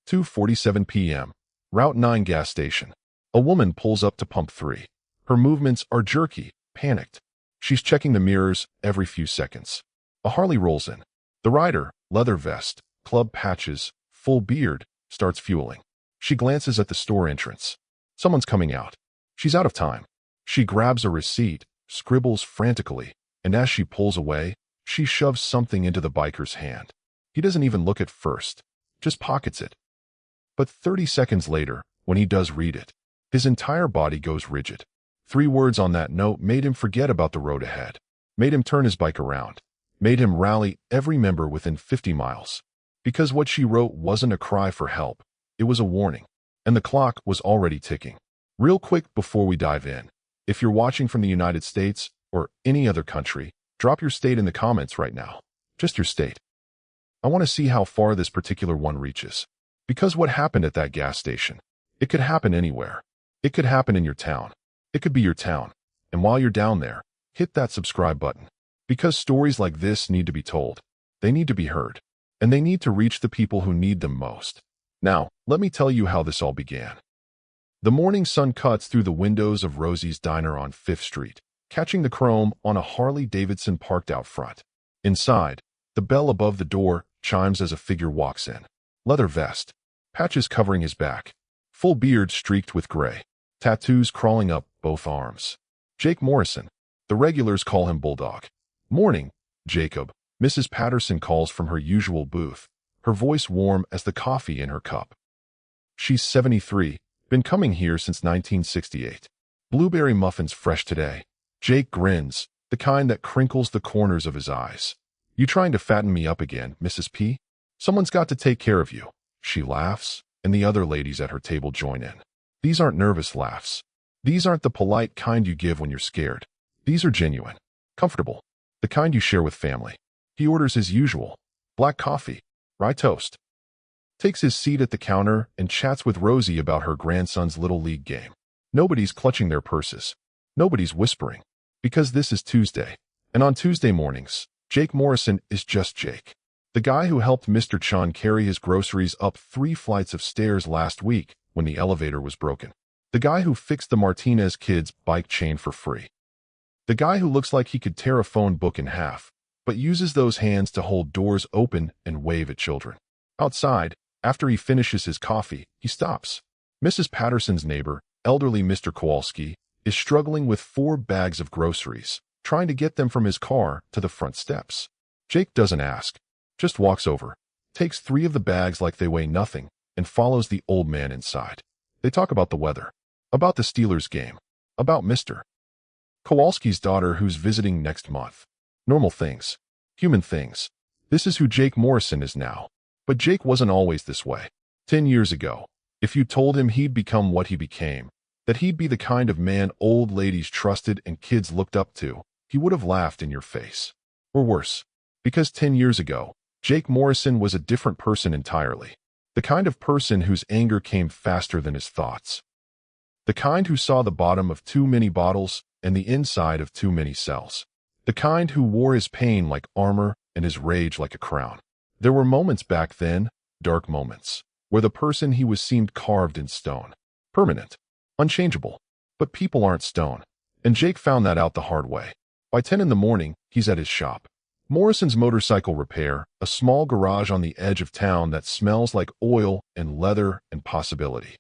2:47 p.m. Route 9 gas station. A woman pulls up to pump 3. Her movements are jerky, panicked. She's checking the mirrors every few seconds. A Harley rolls in. The rider, leather vest, club patches, full beard, starts fueling. She glances at the store entrance. Someone's coming out. She's out of time. She grabs a receipt, scribbles frantically, and as she pulls away, she shoves something into the biker's hand. He doesn't even look at first, just pockets it. But 30 seconds later, when he does read it, his entire body goes rigid. 3 words on that note made him forget about the road ahead, made him turn his bike around, made him rally every member within 50 miles. Because what she wrote wasn't a cry for help, it was a warning, and the clock was already ticking. Real quick before we dive in, if you're watching from the United States or any other country, drop your state in the comments right now. Just your state. I want to see how far this particular one reaches. Because what happened at that gas station, it could happen anywhere. It could happen in your town. It could be your town. And while you're down there, hit that subscribe button. Because stories like this need to be told. They need to be heard. And they need to reach the people who need them most. Now, let me tell you how this all began. The morning sun cuts through the windows of Rosie's Diner on 5th Street, catching the chrome on a Harley-Davidson parked out front. Inside, the bell above the door chimes as a figure walks in. Leather vest, patches covering his back, full beard streaked with gray, tattoos crawling up both arms. Jake Morrison. The regulars call him Bulldog. Morning, Jacob. Mrs. Patterson calls from her usual booth, her voice warm as the coffee in her cup. She's 73, been coming here since 1968. Blueberry muffins fresh today. Jake grins, the kind that crinkles the corners of his eyes. You trying to fatten me up again, Mrs. P? Someone's got to take care of you. She laughs, and the other ladies at her table join in. These aren't nervous laughs. These aren't the polite kind you give when you're scared. These are genuine, comfortable, the kind you share with family. He orders his usual, black coffee, rye toast. Takes his seat at the counter and chats with Rosie about her grandson's little league game. Nobody's clutching their purses. Nobody's whispering. Because this is Tuesday. And on Tuesday mornings, Jake Morrison is just Jake. The guy who helped Mr. Chen carry his groceries up 3 flights of stairs last week when the elevator was broken. The guy who fixed the Martinez kid's bike chain for free. The guy who looks like he could tear a phone book in half, but uses those hands to hold doors open and wave at children. Outside, after he finishes his coffee, he stops. Mrs. Patterson's neighbor, elderly Mr. Kowalski, is struggling with 4 bags of groceries, trying to get them from his car to the front steps. Jake doesn't ask, just walks over, takes 3 of the bags like they weigh nothing, and follows the old man inside. They talk about the weather, about the Steelers game, about Mr. Kowalski's daughter who's visiting next month. Normal things. Human things. This is who Jake Morrison is now. But Jake wasn't always this way. 10 years ago, if you told him he'd become what he became, that he'd be the kind of man old ladies trusted and kids looked up to, he would have laughed in your face. Or worse. Because 10 years ago, Jake Morrison was a different person entirely. The kind of person whose anger came faster than his thoughts. The kind who saw the bottom of too many bottles and the inside of too many cells. The kind who wore his pain like armor and his rage like a crown. There were moments back then, dark moments, where the person he was seemed carved in stone. Permanent. Unchangeable. But people aren't stone. And Jake found that out the hard way. By 10 in the morning, he's at his shop. Morrison's Motorcycle Repair, a small garage on the edge of town that smells like oil and leather and possibility.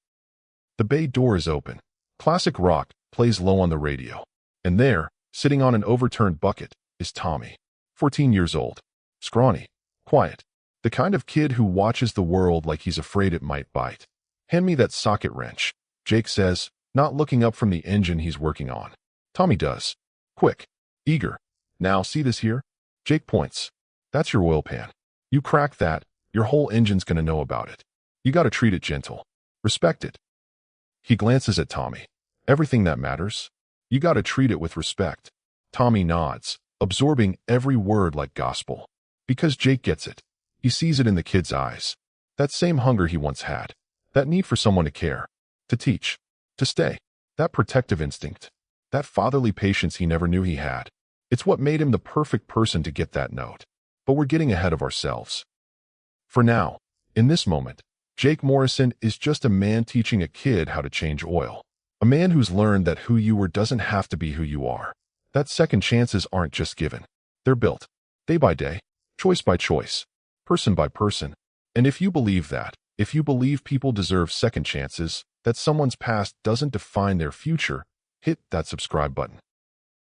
The bay door is open. Classic rock plays low on the radio. And there, sitting on an overturned bucket, is Tommy. 14 years old. Scrawny. Quiet. The kind of kid who watches the world like he's afraid it might bite. Hand me that socket wrench, Jake says, not looking up from the engine he's working on. Tommy does. Quick. Eager. Now, see this here? Jake points. That's your oil pan. You crack that, your whole engine's gonna know about it. You gotta treat it gentle. Respect it. He glances at Tommy. Everything that matters? You gotta treat it with respect. Tommy nods, absorbing every word like gospel. Because Jake gets it. He sees it in the kid's eyes. That same hunger he once had. That need for someone to care. To teach. To stay. That protective instinct. That fatherly patience he never knew he had. It's what made him the perfect person to get that note. But we're getting ahead of ourselves. For now, in this moment, Jake Morrison is just a man teaching a kid how to change oil. A man who's learned that who you were doesn't have to be who you are. That second chances aren't just given. They're built. Day by day, choice by choice, person by person. And if you believe that, if you believe people deserve second chances, that someone's past doesn't define their future, hit that subscribe button.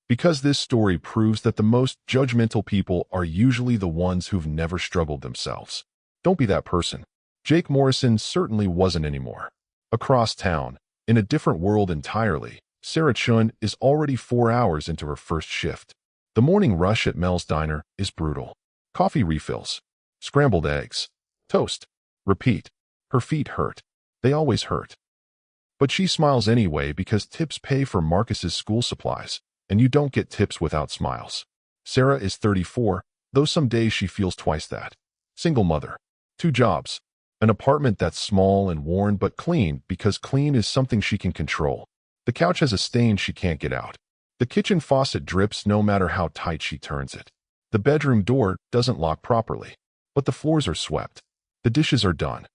Because this story proves that the most judgmental people are usually the ones who've never struggled themselves. Don't be that person. Jake Morrison certainly wasn't anymore. Across town, in a different world entirely, Sarah Chen is already 4 hours into her first shift. The morning rush at Mel's Diner is brutal. Coffee refills, scrambled eggs, toast. Repeat. Her feet hurt. They always hurt. But she smiles anyway because tips pay for Marcus's school supplies, and you don't get tips without smiles. Sarah is 34, though some days she feels twice that. Single mother. 2 jobs. An apartment that's small and worn but clean because clean is something she can control. The couch has a stain she can't get out. The kitchen faucet drips no matter how tight she turns it. The bedroom door doesn't lock properly. But the floors are swept. The dishes are done.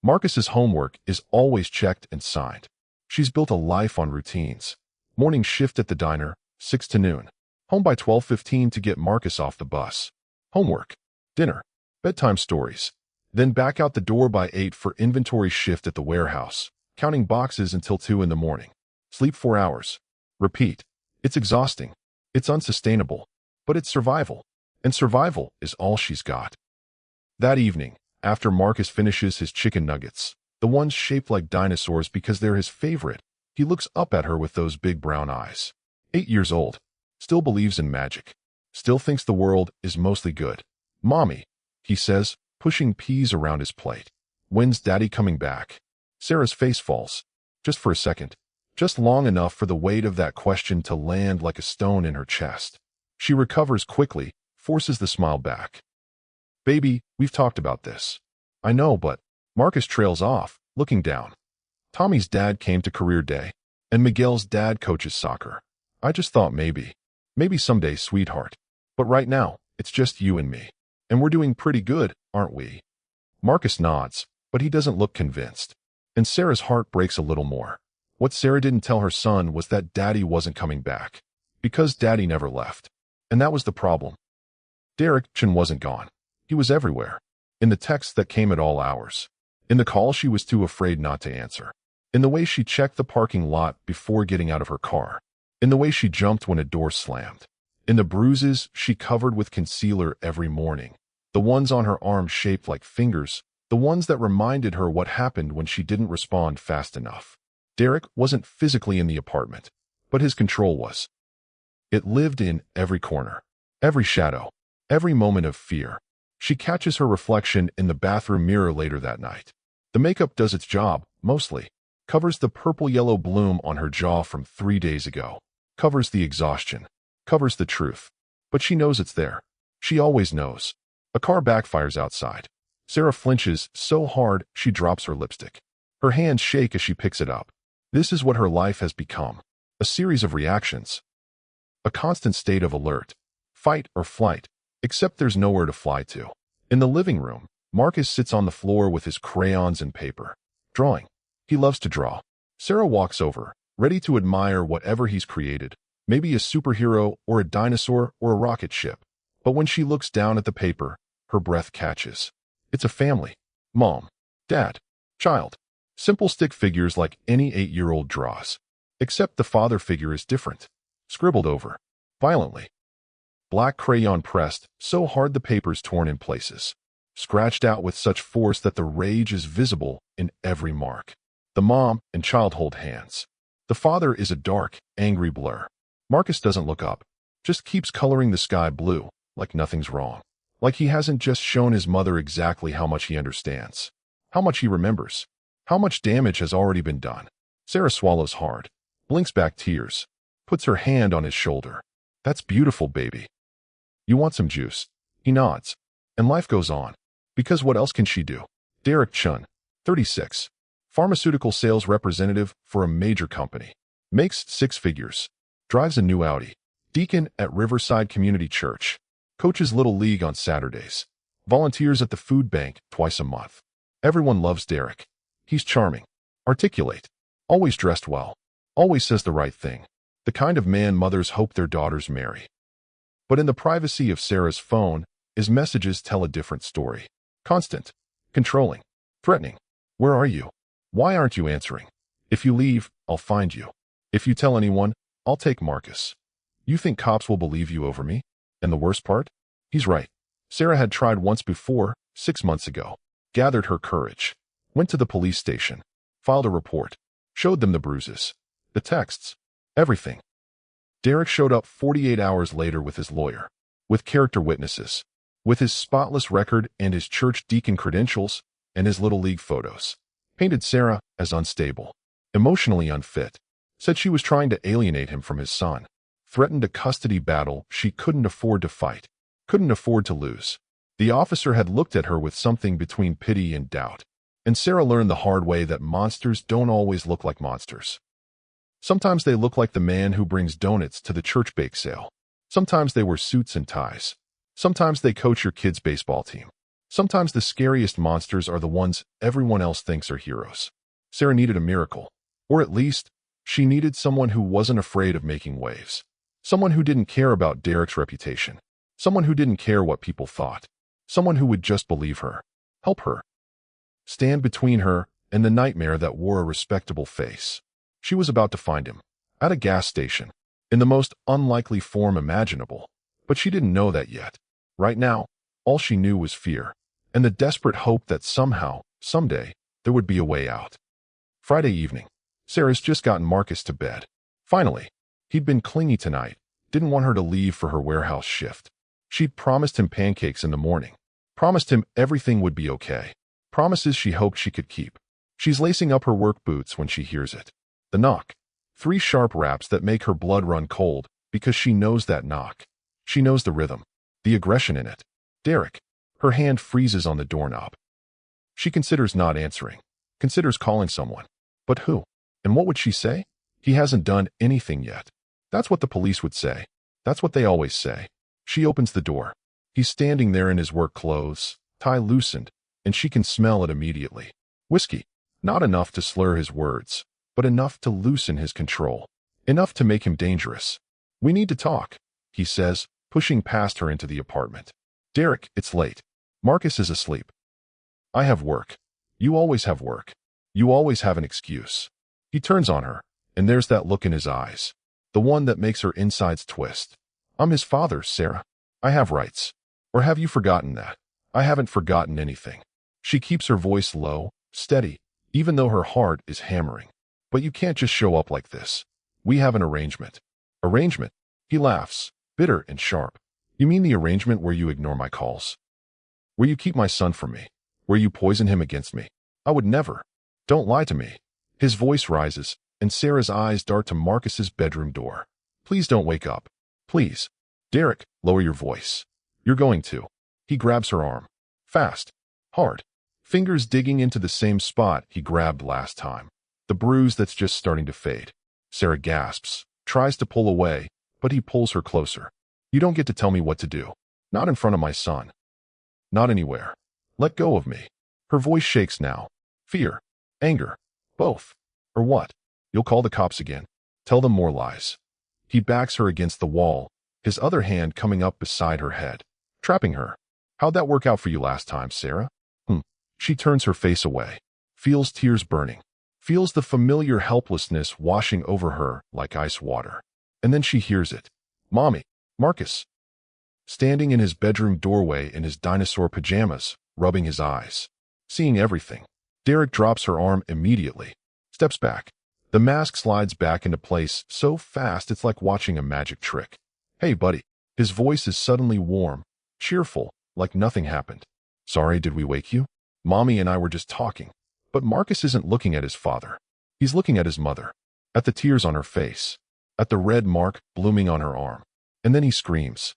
Marcus's homework is always checked and signed. She's built a life on routines. Morning shift at the diner, 6 to noon. Home by 12:15 to get Marcus off the bus. Homework. Dinner. Bedtime stories. Then back out the door by 8 for inventory shift at the warehouse, counting boxes until 2 in the morning. Sleep 4 hours. Repeat. It's exhausting. It's unsustainable. But it's survival. And survival is all she's got. That evening, after Marcus finishes his chicken nuggets, the ones shaped like dinosaurs because they're his favorite, he looks up at her with those big brown eyes. 8 years old. Still believes in magic. Still thinks the world is mostly good. Mommy, he says, pushing peas around his plate. When's Daddy coming back? Sarah's face falls. Just for a second. Just long enough for the weight of that question to land like a stone in her chest. She recovers quickly, forces the smile back. Baby, we've talked about this. I know, but Marcus trails off, looking down. Tommy's dad came to career day, and Miguel's dad coaches soccer. I just thought maybe someday, sweetheart. But right now, it's just you and me. And we're doing pretty good, aren't we? Marcus nods, but he doesn't look convinced. And Sarah's heart breaks a little more. What Sarah didn't tell her son was that Daddy wasn't coming back. Because Daddy never left. And that was the problem. Chen wasn't gone. He was everywhere. In the texts that came at all hours. In the call she was too afraid not to answer. In the way she checked the parking lot before getting out of her car. In the way she jumped when a door slammed. In the bruises she covered with concealer every morning. The ones on her arms shaped like fingers. The ones that reminded her what happened when she didn't respond fast enough. Derek wasn't physically in the apartment, but his control was. It lived in every corner, every shadow, every moment of fear. She catches her reflection in the bathroom mirror later that night. The makeup does its job, mostly. Covers the purple-yellow bloom on her jaw from 3 days ago. Covers the exhaustion. Covers the truth. But she knows it's there. She always knows. A car backfires outside. Sarah flinches so hard she drops her lipstick. Her hands shake as she picks it up. This is what her life has become. A series of reactions. A constant state of alert. Fight or flight. Except there's nowhere to fly to. In the living room, Marcus sits on the floor with his crayons and paper. Drawing. He loves to draw. Sarah walks over, ready to admire whatever he's created. Maybe a superhero or a dinosaur or a rocket ship. But when she looks down at the paper, her breath catches. It's a family. Mom, dad, child. Simple stick figures like any 8-year-old draws. Except the father figure is different. Scribbled over. Violently. Black crayon pressed, so hard the paper's torn in places. Scratched out with such force that the rage is visible in every mark. The mom and child hold hands. The father is a dark, angry blur. Marcus doesn't look up. Just keeps coloring the sky blue, like nothing's wrong. Like he hasn't just shown his mother exactly how much he understands. How much he remembers. How much damage has already been done. Sarah swallows hard. Blinks back tears. Puts her hand on his shoulder. That's beautiful, baby. You want some juice? He nods. And life goes on. Because what else can she do? Derek Chen, 36. Pharmaceutical sales representative for a major company. Makes 6 figures. Drives a new Audi. Deacon at Riverside Community Church. Coaches Little League on Saturdays. Volunteers at the food bank twice a month. Everyone loves Derek. He's charming, articulate, always dressed well, always says the right thing, the kind of man mothers hope their daughters marry. But in the privacy of Sarah's phone, his messages tell a different story. Constant, controlling, threatening. Where are you? Why aren't you answering? If you leave, I'll find you. If you tell anyone, I'll take Marcus. You think cops will believe you over me? And the worst part? He's right. Sarah had tried once before, 6 months ago. Gathered her courage. Went to the police station. Filed a report. Showed them the bruises. The texts. Everything. Derek showed up 48 hours later with his lawyer. With character witnesses. With his spotless record and his church deacon credentials and his little league photos. Painted Sarah as unstable. Emotionally unfit. Said she was trying to alienate him from his son. Threatened a custody battle she couldn't afford to fight. Couldn't afford to lose. The officer had looked at her with something between pity and doubt. And Sarah learned the hard way that monsters don't always look like monsters. Sometimes they look like the man who brings donuts to the church bake sale. Sometimes they wear suits and ties. Sometimes they coach your kid's baseball team. Sometimes the scariest monsters are the ones everyone else thinks are heroes. Sarah needed a miracle. Or at least, she needed someone who wasn't afraid of making waves. Someone who didn't care about Derek's reputation. Someone who didn't care what people thought. Someone who would just believe her. Help her. Stand between her and the nightmare that wore a respectable face. She was about to find him. At a gas station. In the most unlikely form imaginable. But she didn't know that yet. Right now, all she knew was fear. And the desperate hope that somehow, someday, there would be a way out. Friday evening. Sarah's just gotten Marcus to bed. Finally. He'd been clingy tonight. Didn't want her to leave for her warehouse shift. She'd promised him pancakes in the morning. Promised him everything would be okay. Promises she hoped she could keep. She's lacing up her work boots when she hears it. The knock. 3 sharp raps that make her blood run cold because she knows that knock. She knows the rhythm. The aggression in it. Derek. Her hand freezes on the doorknob. She considers not answering. Considers calling someone. But who? And what would she say? He hasn't done anything yet. That's what the police would say. That's what they always say. She opens the door. He's standing there in his work clothes, tie loosened, and she can smell it immediately. Whiskey. Not enough to slur his words, but enough to loosen his control. Enough to make him dangerous. We need to talk, he says, pushing past her into the apartment. Derek, it's late. Marcus is asleep. I have work. You always have work. You always have an excuse. He turns on her, and there's that look in his eyes. The one that makes her insides twist. I'm his father, Sarah. I have rights. Or have you forgotten that? I haven't forgotten anything. She keeps her voice low, steady, even though her heart is hammering. But you can't just show up like this. We have an arrangement. Arrangement? He laughs, bitter and sharp. You mean the arrangement where you ignore my calls? Where you keep my son from me? Where you poison him against me? I would never. Don't lie to me. His voice rises, and Sarah's eyes dart to Marcus's bedroom door. Please don't wake up. Please. Derek, lower your voice. You're going to. He grabs her arm. Fast. Hard. Fingers digging into the same spot he grabbed last time. The bruise that's just starting to fade. Sarah gasps, tries to pull away, but he pulls her closer. You don't get to tell me what to do. Not in front of my son. Not anywhere. Let go of me. Her voice shakes now. Fear. Anger. Both. Or what? You'll call the cops again. Tell them more lies. He backs her against the wall, his other hand coming up beside her head, trapping her. How'd that work out for you last time, Sarah? She turns her face away, feels tears burning, feels the familiar helplessness washing over her like ice water. And then she hears it. Mommy, Marcus. Standing in his bedroom doorway in his dinosaur pajamas, rubbing his eyes. Seeing everything. Derek drops her arm immediately, steps back. The mask slides back into place so fast it's like watching a magic trick. Hey, buddy. His voice is suddenly warm, cheerful, like nothing happened. Sorry, did we wake you? Mommy and I were just talking. But Marcus isn't looking at his father. He's looking at his mother. At the tears on her face. At the red mark blooming on her arm. And then he screams.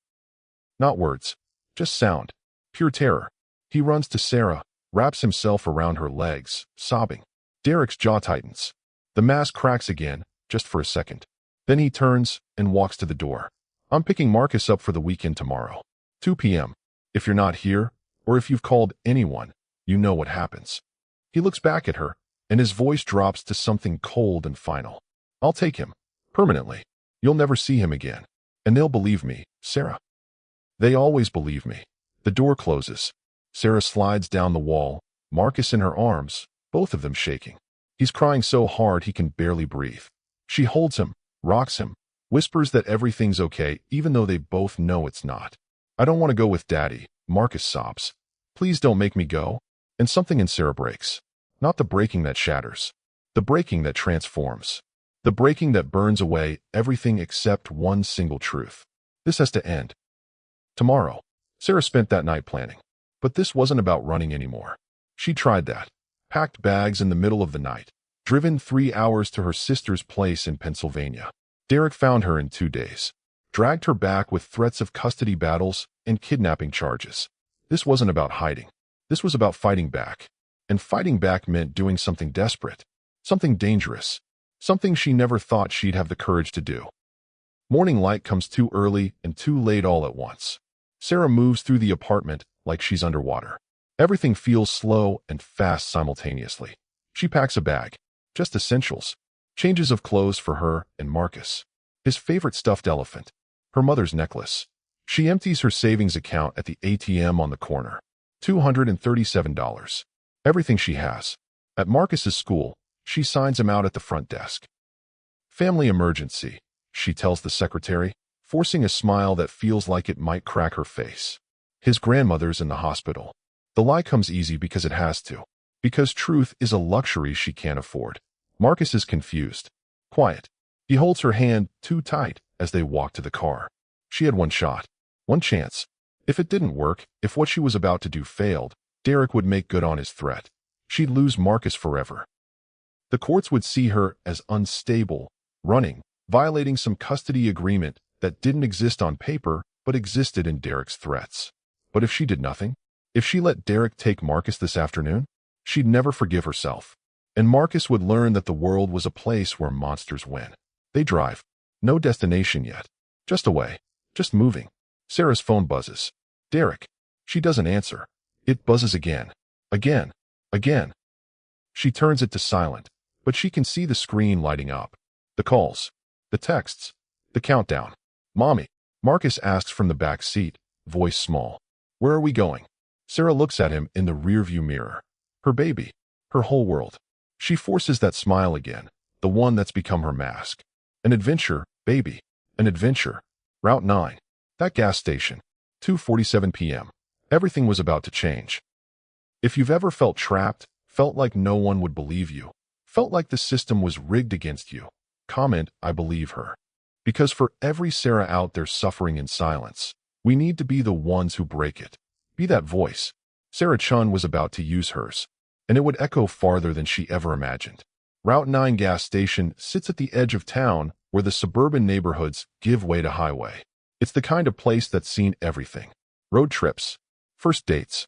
Not words. Just sound. Pure terror. He runs to Sarah, wraps himself around her legs, sobbing. Derek's jaw tightens. The mask cracks again, just for a second. Then he turns and walks to the door. I'm picking Marcus up for the weekend tomorrow. 2 p.m. If you're not here, or if you've called anyone, you know what happens. He looks back at her, and his voice drops to something cold and final. I'll take him. Permanently. You'll never see him again. And they'll believe me, Sarah. They always believe me. The door closes. Sarah slides down the wall, Marcus in her arms, both of them shaking. He's crying so hard he can barely breathe. She holds him, rocks him, whispers that everything's okay even though they both know it's not. I don't want to go with Daddy, Marcus sobs. Please don't make me go. And something in Sarah breaks. Not the breaking that shatters. The breaking that transforms. The breaking that burns away everything except one single truth. This has to end. Tomorrow. Sarah spent that night planning. But this wasn't about running anymore. She tried that. Packed bags in the middle of the night. Driven 3 hours to her sister's place in Pennsylvania. Derek found her in 2 days. Dragged her back with threats of custody battles and kidnapping charges. This wasn't about hiding. This was about fighting back. And fighting back meant doing something desperate. Something dangerous. Something she never thought she'd have the courage to do. Morning light comes too early and too late all at once. Sarah moves through the apartment like she's underwater. Everything feels slow and fast simultaneously. She packs a bag. Just essentials. Changes of clothes for her and Marcus. His favorite stuffed elephant. Her mother's necklace. She empties her savings account at the ATM on the corner. $237. Everything she has. At Marcus's school, she signs him out at the front desk. Family emergency, she tells the secretary, forcing a smile that feels like it might crack her face. His grandmother's in the hospital. The lie comes easy because it has to. Because truth is a luxury she can't afford. Marcus is confused. Quiet. He holds her hand too tight as they walk to the car. She had one shot. One chance. If it didn't work, if what she was about to do failed, Derek would make good on his threat. She'd lose Marcus forever. The courts would see her as unstable, running, violating some custody agreement that didn't exist on paper but existed in Derek's threats. But if she did nothing, if she let Derek take Marcus this afternoon, she'd never forgive herself. And Marcus would learn that the world was a place where monsters win. They drive. No destination yet. Just away. Just moving. Sarah's phone buzzes. Derek. She doesn't answer. It buzzes again. Again. Again. She turns it to silent, but she can see the screen lighting up. The calls. The texts. The countdown. Mommy. Marcus asks from the back seat, voice small. Where are we going? Sarah looks at him in the rearview mirror. Her baby. Her whole world. She forces that smile again, the one that's become her mask. An adventure, baby. An adventure. Route 9. That gas station. 2:47 p.m. Everything was about to change. If you've ever felt trapped, felt like no one would believe you, felt like the system was rigged against you, comment, I believe her. Because for every Sarah out there suffering in silence, we need to be the ones who break it. Be that voice. Sarah Chen was about to use hers, and it would echo farther than she ever imagined. Route 9 gas station sits at the edge of town where the suburban neighborhoods give way to highway. It's the kind of place that's seen everything. Road trips. First dates.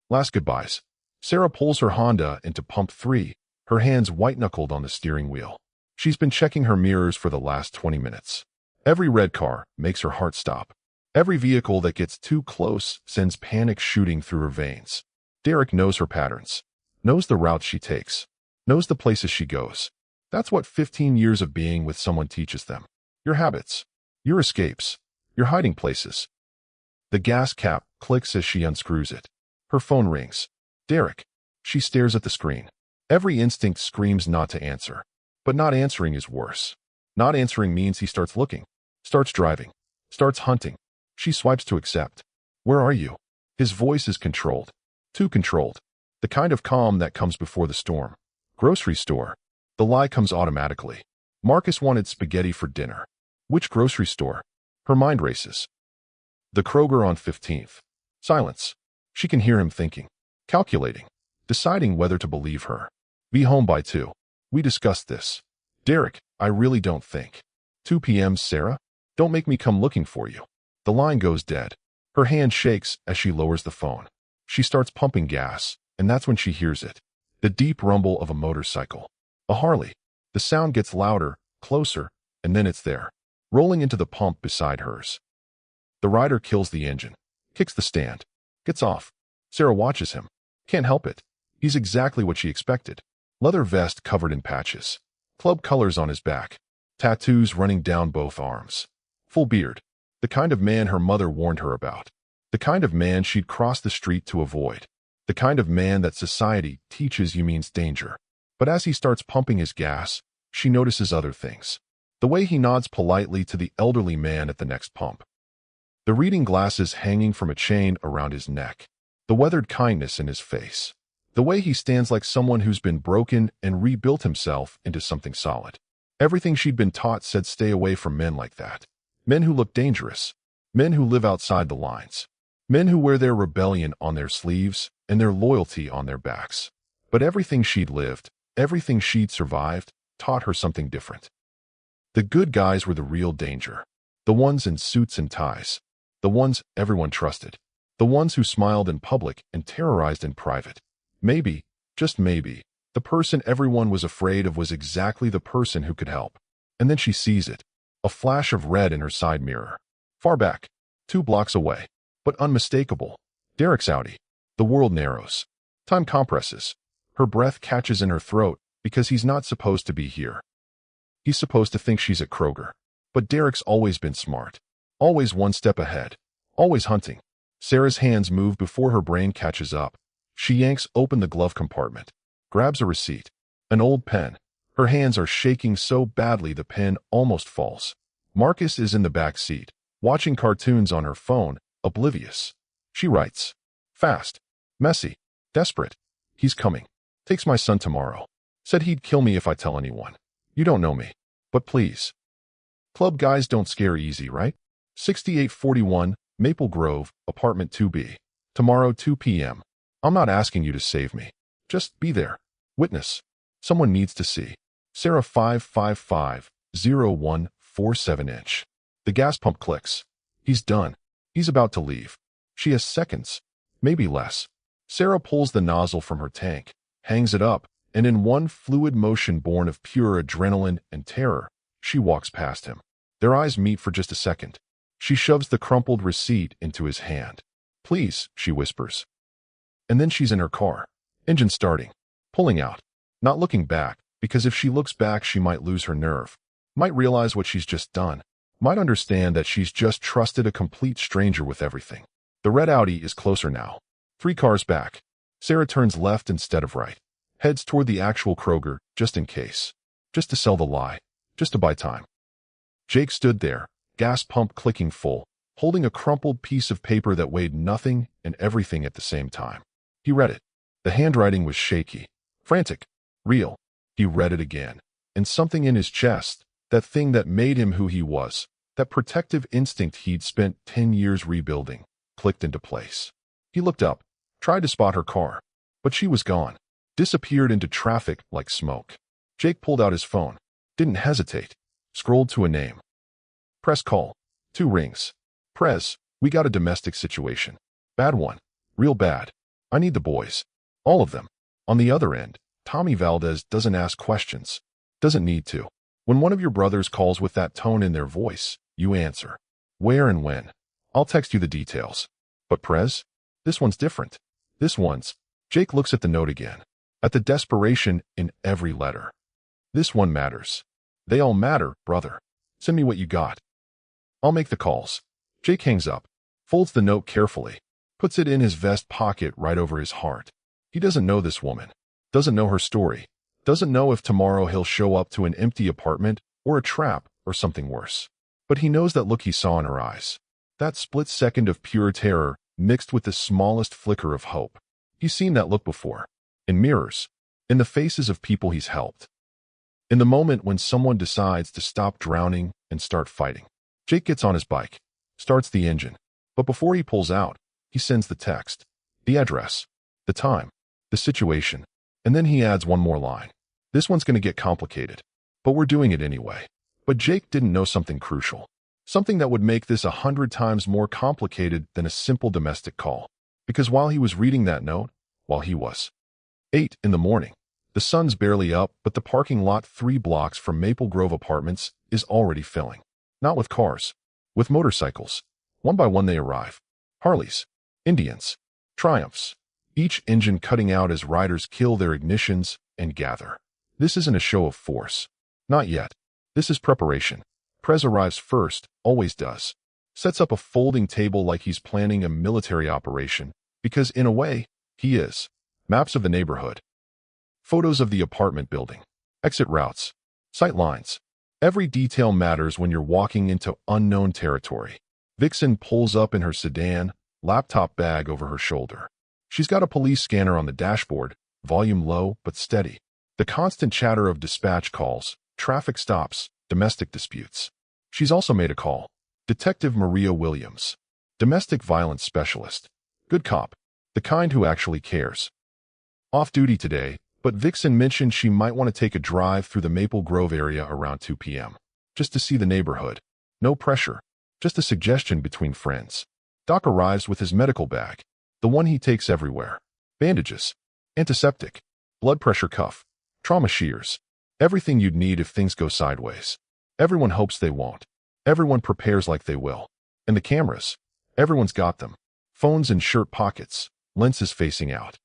Last goodbyes. Sarah pulls her Honda into pump 3, her hands white-knuckled on the steering wheel. She's been checking her mirrors for the last 20 minutes. Every red car makes her heart stop. Every vehicle that gets too close sends panic shooting through her veins. Derek knows her patterns. Knows the routes she takes. Knows the places she goes. That's what 15 years of being with someone teaches them. Your habits. Your escapes. Your hiding places. The gas cap clicks as she unscrews it. Her phone rings. Derek. She stares at the screen. Every instinct screams not to answer. But not answering is worse. Not answering means he starts looking. Starts driving. Starts hunting. She swipes to accept. Where are you? His voice is controlled. Too controlled. The kind of calm that comes before the storm. Grocery store. The lie comes automatically. Marcus wanted spaghetti for dinner. Which grocery store? Her mind races. The Kroger on 15th. Silence. She can hear him thinking. Calculating. Deciding whether to believe her. Be home by 2. We discussed this. Derek, I really don't think. 2 p.m. Sarah? Don't make me come looking for you. The line goes dead. Her hand shakes as she lowers the phone. She starts pumping gas, and that's when she hears it. The deep rumble of a motorcycle. A Harley. The sound gets louder, closer, and then it's there, rolling into the pump beside hers. The rider kills the engine, kicks the stand, gets off. Sarah watches him. Can't help it. He's exactly what she expected. Leather vest covered in patches. Club colors on his back. Tattoos running down both arms. Full beard. The kind of man her mother warned her about. The kind of man she'd cross the street to avoid. The kind of man that society teaches you means danger. But as he starts pumping his gas, she notices other things. The way he nods politely to the elderly man at the next pump. The reading glasses hanging from a chain around his neck. The weathered kindness in his face. The way he stands like someone who's been broken and rebuilt himself into something solid. Everything she'd been taught said stay away from men like that. Men who look dangerous. Men who live outside the lines. Men who wear their rebellion on their sleeves and their loyalty on their backs. But everything she'd lived, everything she'd survived, taught her something different. The good guys were the real danger. The ones in suits and ties. The ones everyone trusted. The ones who smiled in public and terrorized in private. Maybe, just maybe, the person everyone was afraid of was exactly the person who could help. And then she sees it. A flash of red in her side mirror. Far back. 2 blocks away. But unmistakable. Derek's Audi. The world narrows. Time compresses. Her breath catches in her throat because he's not supposed to be here. He's supposed to think she's at Kroger. But Derek's always been smart. Always one step ahead. Always hunting. Sarah's hands move before her brain catches up. She yanks open the glove compartment. Grabs a receipt. An old pen. Her hands are shaking so badly the pen almost falls. Marcus is in the back seat, watching cartoons on her phone, oblivious. She writes. Fast. Messy. Desperate. He's coming. Takes my son tomorrow. Said he'd kill me if I tell anyone. You don't know me. But please. Club guys don't scare easy, right? 6841, Maple Grove, apartment 2B. Tomorrow 2 p.m. I'm not asking you to save me. Just be there. Witness. Someone needs to see. Sarah 555-0147 . The gas pump clicks. He's done. He's about to leave. She has seconds. Maybe less. Sarah pulls the nozzle from her tank, hangs it up, and in one fluid motion born of pure adrenaline and terror, she walks past him. Their eyes meet for just a second. She shoves the crumpled receipt into his hand. Please, she whispers. And then she's in her car. Engine starting. Pulling out. Not looking back, because if she looks back she might lose her nerve. Might realize what she's just done. Might understand that she's just trusted a complete stranger with everything. The red Audi is closer now. 3 cars back. Sarah turns left instead of right. Heads toward the actual Kroger, just in case. Just to sell the lie. Just to buy time. Jake stood there, gas pump clicking full, holding a crumpled piece of paper that weighed nothing and everything at the same time. He read it. The handwriting was shaky. Frantic. Real. He read it again. And something in his chest, that thing that made him who he was, that protective instinct he'd spent 10 years rebuilding, clicked into place. He looked up, tried to spot her car. But she was gone. Disappeared into traffic like smoke. Jake pulled out his phone. Didn't hesitate. Scrolled to a name. Press call. 2 rings. Prez, we got a domestic situation. Bad one. Real bad. I need the boys. All of them. On the other end, Tommy Valdez doesn't ask questions. Doesn't need to. When one of your brothers calls with that tone in their voice, you answer. Where and when? I'll text you the details. But Prez? This one's different. This one's. Jake looks at the note again. At the desperation in every letter. This one matters. They all matter, brother. Send me what you got. I'll make the calls. Jake hangs up. Folds the note carefully. Puts it in his vest pocket right over his heart. He doesn't know this woman. Doesn't know her story. Doesn't know if tomorrow he'll show up to an empty apartment or a trap or something worse. But he knows that look he saw in her eyes. That split second of pure terror mixed with the smallest flicker of hope. He's seen that look before. In mirrors. In the faces of people he's helped. In the moment when someone decides to stop drowning and start fighting. Jake gets on his bike. Starts the engine. But before he pulls out, he sends the text. The address. The time. The situation. And then he adds one more line. This one's going to get complicated. But we're doing it anyway. But Jake didn't know something crucial. Something that would make this 100 times more complicated than a simple domestic call. Because while he was reading that note, while he was 8 in the morning, the sun's barely up, but the parking lot 3 blocks from Maple Grove Apartments is already filling. Not with cars. With motorcycles. One by one they arrive. Harleys. Indians. Triumphs. each engine cutting out as riders kill their ignitions and gather. This isn't a show of force. Not yet. This is preparation. Prez arrives first, always does. Sets up a folding table like he's planning a military operation, because in a way, he is. Maps of the neighborhood. Photos of the apartment building. Exit routes. Sight lines. Every detail matters when you're walking into unknown territory. Vixen pulls up in her sedan, laptop bag over her shoulder. She's got a police scanner on the dashboard, volume low but steady. The constant chatter of dispatch calls, traffic stops, domestic disputes. She's also made a call. Detective Maria Williams. Domestic violence specialist. Good cop. The kind who actually cares. Off duty today, but Vixen mentioned she might want to take a drive through the Maple Grove area around 2 p.m. Just to see the neighborhood. No pressure. Just a suggestion between friends. Doc arrives with his medical bag. The one he takes everywhere. Bandages. Antiseptic. Blood pressure cuff. Trauma shears. Everything you'd need if things go sideways. Everyone hopes they won't. Everyone prepares like they will. And the cameras. Everyone's got them. Phones in shirt pockets. Lenses facing out.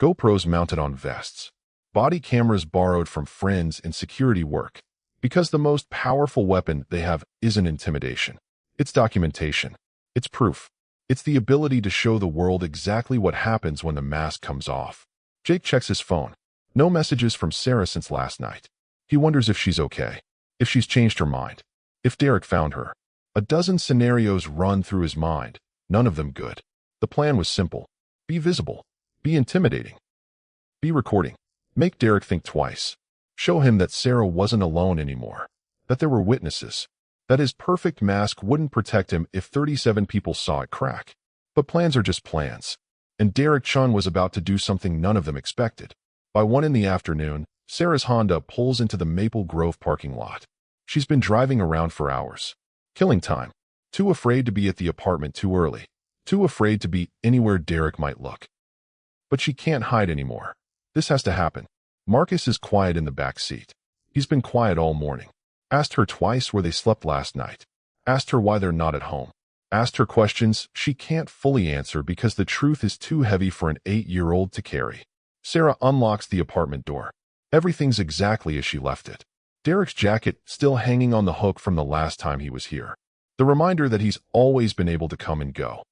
GoPros mounted on vests. Body cameras borrowed from friends in security work. Because the most powerful weapon they have isn't intimidation. It's documentation. It's proof. It's the ability to show the world exactly what happens when the mask comes off. Jake checks his phone. No messages from Sarah since last night. He wonders if she's okay. If she's changed her mind. If Derek found her. A dozen scenarios run through his mind. None of them good. The plan was simple. Be visible. Be intimidating. Be recording. Make Derek think twice. Show him that Sarah wasn't alone anymore. That there were witnesses. That his perfect mask wouldn't protect him if 37 people saw it crack. But plans are just plans. And Derek Chen was about to do something none of them expected. By 1 in the afternoon, Sarah's Honda pulls into the Maple Grove parking lot. She's been driving around for hours. Killing time. Too afraid to be at the apartment too early. Too afraid to be anywhere Derek might look. But she can't hide anymore. This has to happen. Marcus is quiet in the back seat. He's been quiet all morning. Asked her twice where they slept last night. Asked her why they're not at home. Asked her questions she can't fully answer because the truth is too heavy for an 8-year-old to carry. Sarah unlocks the apartment door. Everything's exactly as she left it. Derek's jacket still hanging on the hook from the last time he was here. The reminder that he's always been able to come and go.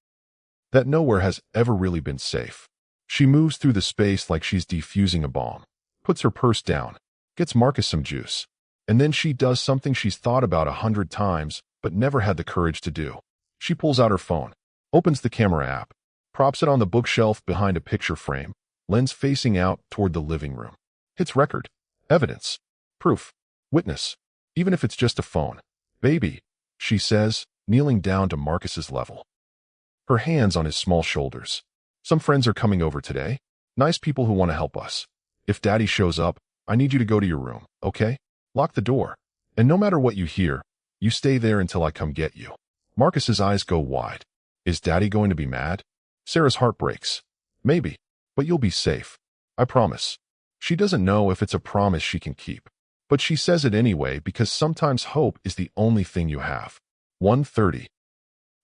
That nowhere has ever really been safe. She moves through the space like she's defusing a bomb. Puts her purse down. Gets Marcus some juice. And then she does something she's thought about 100 times, but never had the courage to do. She pulls out her phone. Opens the camera app. Props it on the bookshelf behind a picture frame. Lens facing out toward the living room. Hits record. Evidence. Proof. Witness. Even if it's just a phone. Baby, she says, kneeling down to Marcus's level. Her hands on his small shoulders. Some friends are coming over today. Nice people who want to help us. If Daddy shows up, I need you to go to your room, okay? Lock the door. And no matter what you hear, you stay there until I come get you. Marcus's eyes go wide. Is Daddy going to be mad? Sarah's heart breaks. Maybe. But you'll be safe. I promise. She doesn't know if it's a promise she can keep. But she says it anyway because sometimes hope is the only thing you have. 1:30.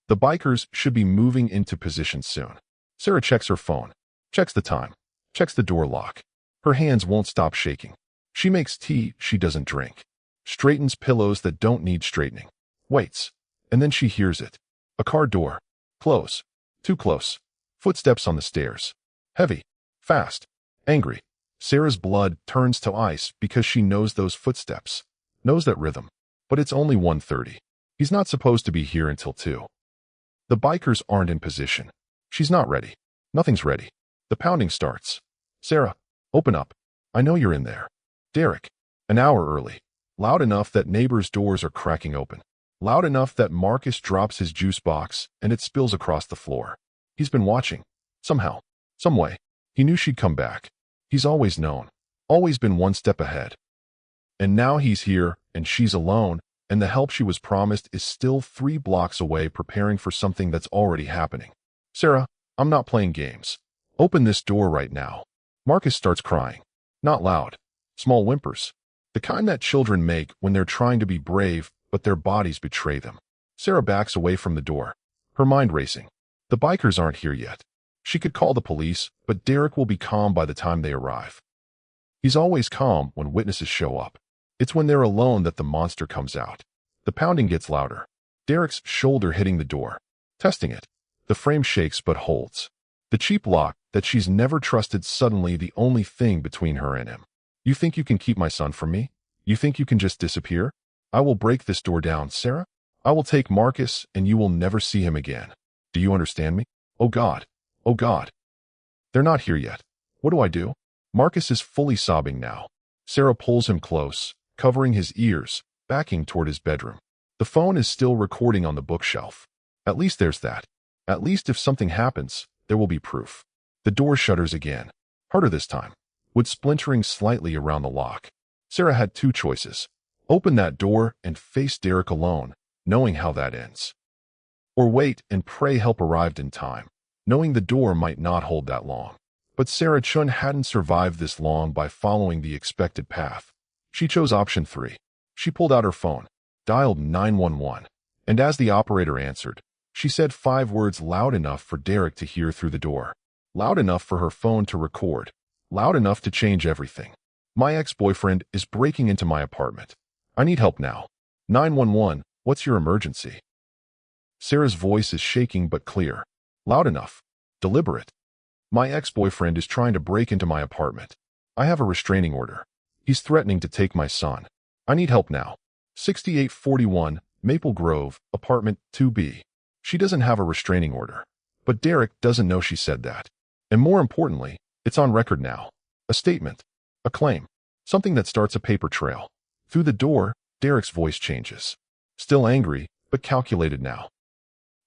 The bikers should be moving into position soon. Sarah checks her phone. Checks the time. Checks the door lock. Her hands won't stop shaking. She makes tea she doesn't drink. Straightens pillows that don't need straightening. Waits. And then she hears it. A car door. Close. Too close. Footsteps on the stairs. Heavy. Fast. Angry. Sarah's blood turns to ice because she knows those footsteps. Knows that rhythm. But it's only 1:30. He's not supposed to be here until 2. The bikers aren't in position. She's not ready. Nothing's ready. The pounding starts. Sarah, open up. I know you're in there. Derek. An hour early. Loud enough that neighbors' doors are cracking open. Loud enough that Marcus drops his juice box and it spills across the floor. He's been watching. Somehow. Some way. He knew she'd come back. He's always known. Always been one step ahead. And now he's here, and she's alone, and the help she was promised is still 3 blocks away preparing for something that's already happening. Sarah, I'm not playing games. Open this door right now. Marcus starts crying. Not loud. Small whimpers. The kind that children make when they're trying to be brave, but their bodies betray them. Sarah backs away from the door. Her mind racing. The bikers aren't here yet. She could call the police, but Derek will be calm by the time they arrive. He's always calm when witnesses show up. It's when they're alone that the monster comes out. The pounding gets louder. Derek's shoulder hitting the door. Testing it. The frame shakes but holds. The cheap lock that she's never trusted suddenly the only thing between her and him. You think you can keep my son from me? You think you can just disappear? I will break this door down, Sarah. I will take Marcus and you will never see him again. Do you understand me? Oh God. Oh God. They're not here yet. What do I do? Marcus is fully sobbing now. Sarah pulls him close, covering his ears, backing toward his bedroom. The phone is still recording on the bookshelf. At least there's that. At least if something happens, there will be proof. The door shutters again. Harder this time, with splintering slightly around the lock. Sarah had two choices. Open that door and face Derek alone, knowing how that ends. Or wait and pray help arrived in time, knowing the door might not hold that long. But Sarah Chen hadn't survived this long by following the expected path. She chose option 3. She pulled out her phone, dialed 911, and as the operator answered, she said 5 words loud enough for Derek to hear through the door. Loud enough for her phone to record. Loud enough to change everything. My ex-boyfriend is breaking into my apartment. I need help now. 911, what's your emergency? Sarah's voice is shaking but clear. Loud enough. Deliberate. My ex-boyfriend is trying to break into my apartment. I have a restraining order. He's threatening to take my son. I need help now. 6841, Maple Grove, apartment 2B. She doesn't have a restraining order. But Derek doesn't know she said that. And more importantly, it's on record now. A statement. A claim. Something that starts a paper trail. Through the door, Derek's voice changes. Still angry, but calculated now.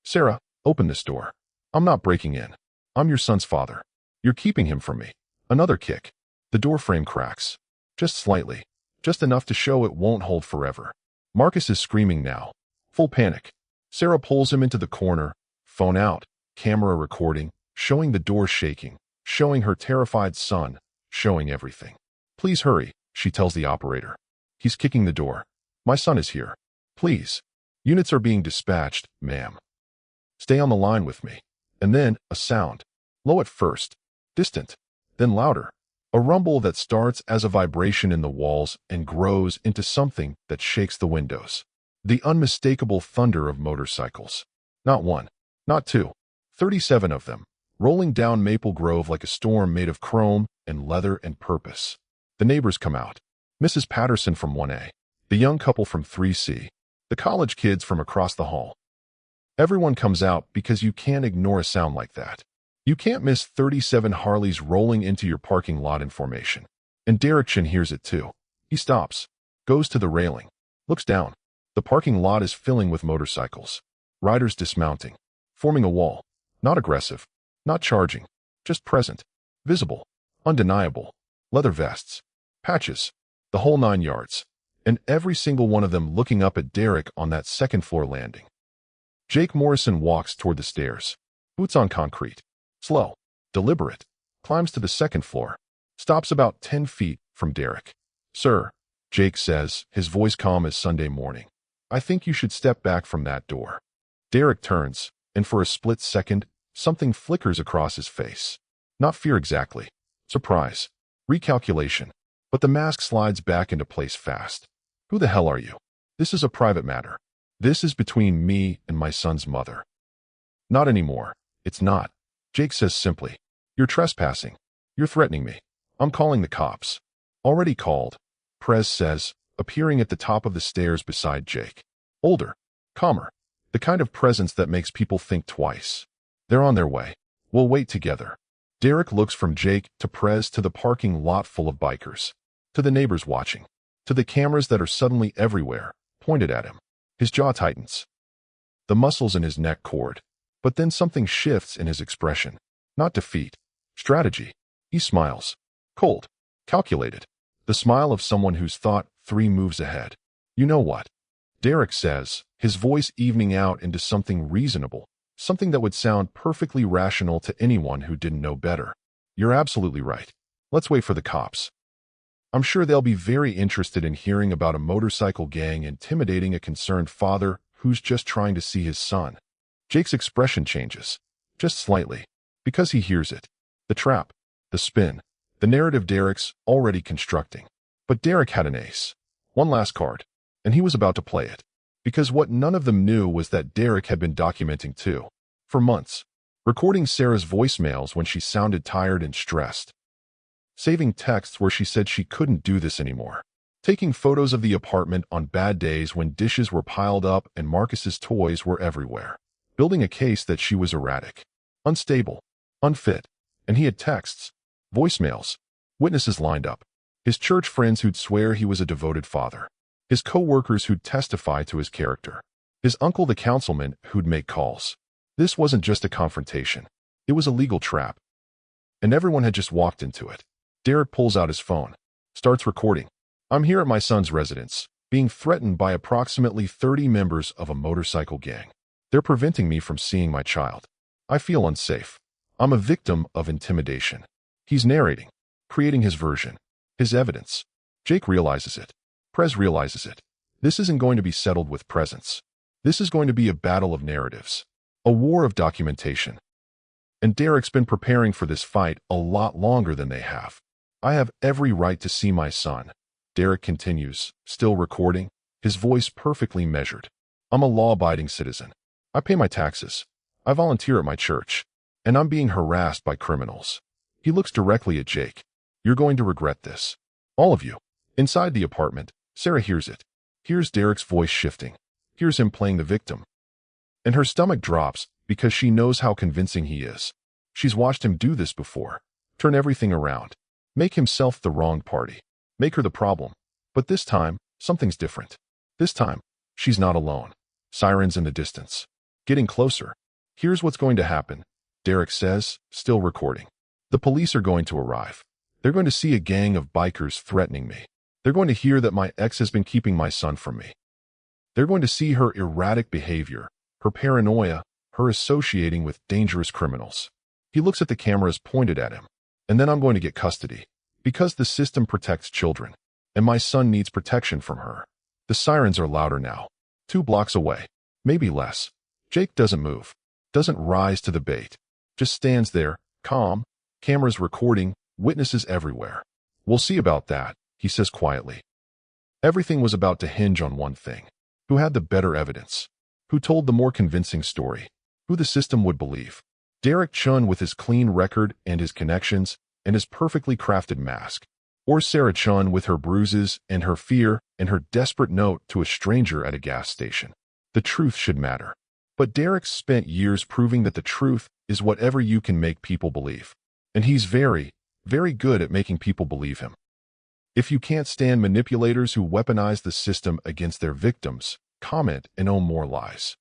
Sarah, open this door. I'm not breaking in. I'm your son's father. You're keeping him from me. Another kick. The door frame cracks. Just slightly. Just enough to show it won't hold forever. Marcus is screaming now. Full panic. Sarah pulls him into the corner. Phone out. Camera recording. Showing the door shaking. Showing her terrified son. Showing everything. Please hurry, she tells the operator. He's kicking the door. My son is here. Please. Units are being dispatched, ma'am. Stay on the line with me. And then, a sound. Low at first. Distant. Then louder. A rumble that starts as a vibration in the walls and grows into something that shakes the windows. The unmistakable thunder of motorcycles. Not one. Not two. 37 of them. Rolling down Maple Grove like a storm made of chrome and leather and purpose. The neighbors come out. Mrs. Patterson from 1A. The young couple from 3C. The college kids from across the hall. Everyone comes out because you can't ignore a sound like that. You can't miss 37 Harleys rolling into your parking lot in formation. And Derek Chen hears it too. He stops. Goes to the railing. Looks down. The parking lot is filling with motorcycles. Riders dismounting. Forming a wall. Not aggressive. Not charging. Just present. Visible. Undeniable. Leather vests. Patches. The whole 9 yards. And every single one of them looking up at Derek on that second-floor landing. Jake Morrison walks toward the stairs. Boots on concrete. Slow. Deliberate. Climbs to the second floor. Stops about 10 feet from Derek. Sir, Jake says, his voice calm as Sunday morning. I think you should step back from that door. Derek turns, and for a split second, something flickers across his face. Not fear exactly. Surprise. Recalculation. But the mask slides back into place fast. Who the hell are you? This is a private matter. This is between me and my son's mother. Not anymore. It's not. Jake says simply. You're trespassing. You're threatening me. I'm calling the cops. Already called. Prez says, appearing at the top of the stairs beside Jake. Older. Calmer. The kind of presence that makes people think twice. They're on their way. We'll wait together. Derek looks from Jake to Prez to the parking lot full of bikers. To the neighbors watching. To the cameras that are suddenly everywhere, pointed at him. His jaw tightens. The muscles in his neck cord. But then something shifts in his expression. Not defeat. Strategy. He smiles. Cold. Calculated. The smile of someone who's thought 3 moves ahead. You know what? Derek says, his voice evening out into something reasonable. Something that would sound perfectly rational to anyone who didn't know better. You're absolutely right. Let's wait for the cops. I'm sure they'll be very interested in hearing about a motorcycle gang intimidating a concerned father who's just trying to see his son. Jake's expression changes. Just slightly. Because he hears it. The trap. The spin. The narrative Derek's already constructing. But Derek had an ace. One last card. And he was about to play it. Because what none of them knew was that Derek had been documenting too. For months. Recording Sarah's voicemails when she sounded tired and stressed. Saving texts where she said she couldn't do this anymore. Taking photos of the apartment on bad days when dishes were piled up and Marcus's toys were everywhere. Building a case that she was erratic, unstable, unfit. And he had texts, voicemails, witnesses lined up. His church friends who'd swear he was a devoted father. His co-workers who'd testify to his character. His uncle the councilman who'd make calls. This wasn't just a confrontation. It was a legal trap. And everyone had just walked into it. Derek pulls out his phone. Starts recording. I'm here at my son's residence, being threatened by approximately 30 members of a motorcycle gang. They're preventing me from seeing my child. I feel unsafe. I'm a victim of intimidation. He's narrating, creating his version, his evidence. Jake realizes it. Prez realizes it. This isn't going to be settled with presence. This is going to be a battle of narratives. A war of documentation. And Derek's been preparing for this fight a lot longer than they have. I have every right to see my son. Derek continues, still recording, his voice perfectly measured. I'm a law-abiding citizen. I pay my taxes. I volunteer at my church. And I'm being harassed by criminals. He looks directly at Jake. You're going to regret this. All of you. Inside the apartment, Sarah hears it. Hears Derek's voice shifting. Hears him playing the victim. And her stomach drops because she knows how convincing he is. She's watched him do this before. Turn everything around. Make himself the wrong party. Make her the problem. But this time, something's different. This time, she's not alone. Sirens in the distance. Getting closer. Here's what's going to happen, Derek says, still recording. The police are going to arrive. They're going to see a gang of bikers threatening me. They're going to hear that my ex has been keeping my son from me. They're going to see her erratic behavior, her paranoia, her associating with dangerous criminals. He looks at the cameras pointed at him. And then I'm going to get custody. Because the system protects children. And my son needs protection from her. The sirens are louder now. 2 blocks away. Maybe less. Jake doesn't move. Doesn't rise to the bait. Just stands there, calm. Cameras recording, witnesses everywhere. We'll see about that, he says quietly. Everything was about to hinge on one thing. Who had the better evidence? Who told the more convincing story? Who the system would believe? Derek Chen with his clean record and his connections and his perfectly crafted mask. Or Sarah Chen with her bruises and her fear and her desperate note to a stranger at a gas station. The truth should matter. But Derek spent years proving that the truth is whatever you can make people believe. And he's very, very good at making people believe him. If you can't stand manipulators who weaponize the system against their victims, comment and own more lies.